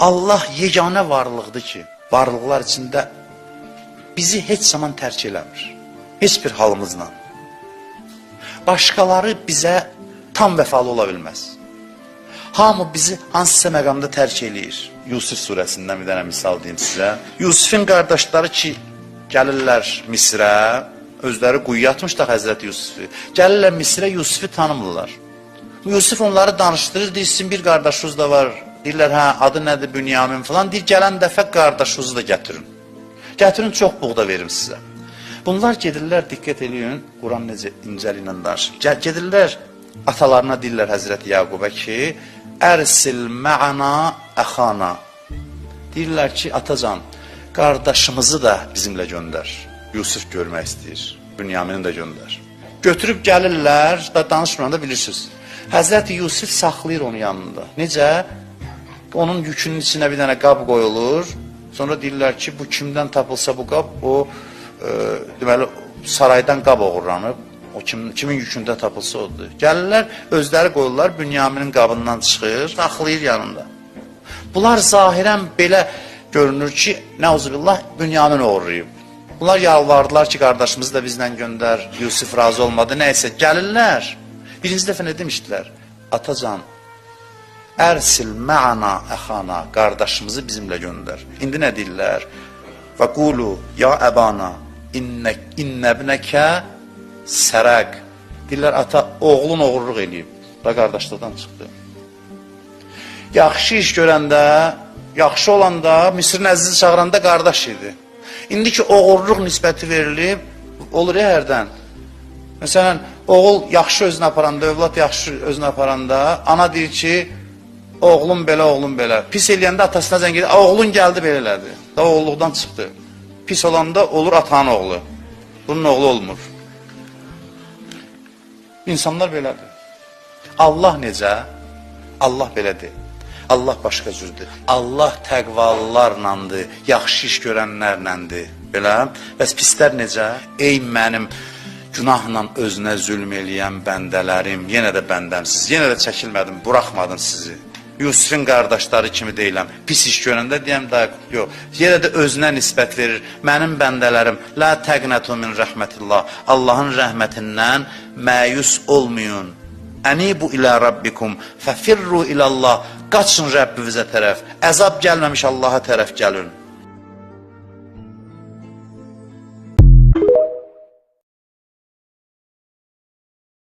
Allah yeganə varlıqdır ki, varlıqlar içində bizi heç zaman tərk eləmir. Heç bir halımızla. Başqaları bizə tam vəfalı ola bilməz. Hamı bizi hansısa məqamda tərk eləyir. Yusuf surəsindən bir dənə misal deyim sizə. Yusufun qardaşları ki, gəlirlər Misrə, özləri quyuya atmışlar Həzrəti Yusufu. Gəlirlər Misrə, Yusufu tanımırlar. Yusuf onları danışdırır, deyir, sizin bir qardaşınız da var. Deyirlər, hə, adı nədir, Bünyamin falan. Deyir, gələn dəfə qardaşınızı da gətirin. Gətirin, çox buğda verim sizə. Bunlar gedirlər, diqqət eləyin, Quran necə incəli ilə danışır. Gedirlər, atalarına deyirlər Həzrəti Yaqub'a ki, ərsil mə'ana əxana. Deyirlər ki, atacan, qardaşımızı da bizimlə göndər. Yusuf görmək istəyir, Bünyamini də göndər. Götürüb gəlirlər, danışmıranda bilirsiniz. Həzrəti Yusuf saxlayır onun yanında. Necə? Onun yükünün içinə bir dənə qab qoyulur. Sonra deyirlər ki, bu kimdən tapılsa bu qab, o deməli, saraydan qab oğurlanıb. O kimin yükündə tapılsa odur. Gəlirlər, özləri qoyurlar, Bünyaminin qabından çıxır, saxlayır yanında. Bunlar zahirən belə görünür ki, nəuzubillah, Bünyamin oğurlayıb. Bunlar yalvardılar ki, qardaşımızı da bizlə göndər, Yusuf razı olmadı, nəysə. Gəlirlər, birinci dəfə nə demişdilər? Atacan, ərsil mə'ana əxana, qardaşımızı bizimlə göndər. İndi nə deyirlər? Və qulu, ya əbana, innəbnəkə sərəq. Deyirlər, ata, oğlun oğurluq eləyib. Da qardaşlıqdan çıxdı. Yaxşı iş görəndə, yaxşı olanda, Misirin əzizi çağıranda qardaş idi. İndi ki, oğurluq nisbəti verilib, olur ya hərdən. Məsələn, oğul yaxşı özünə aparanda, övlad yaxşı özünə aparanda, ana deyir ki, oğlum belə, oğlum belə. Pis eləyəndə atasına zəng edir, oğlun gəldi belə elədi. Da oğulluqdan çıxdı. Pis olanda olur atanın oğlu. Bunun oğlu olmur. İnsanlar belədir. Allah necə? Allah belədir. Allah başqa cürdür. Allah təqvalılarlandır, yaxşı iş görənlərləndir. Belə. Bəs pislər necə? Ey mənim günahla özünə zülm eləyən bəndələrim, yenə də bəndəmsiz, yenə də çəkilmədim, buraxmadım sizi. Yusufun qardaşları kimi deyiləm. Pis iş görəndə deyəm, yox. Yenə də özünə nisbət verir. Mənim bəndələrim, la təqnətu min rəhmətillah. Allahın rəhmətindən məyus olmayın. Ənibu ilə Rabbikum, fəfirru ilallah. Qaçın Rəbbinizə tərəf. Əzab gəlməmiş Allaha tərəf gəlin.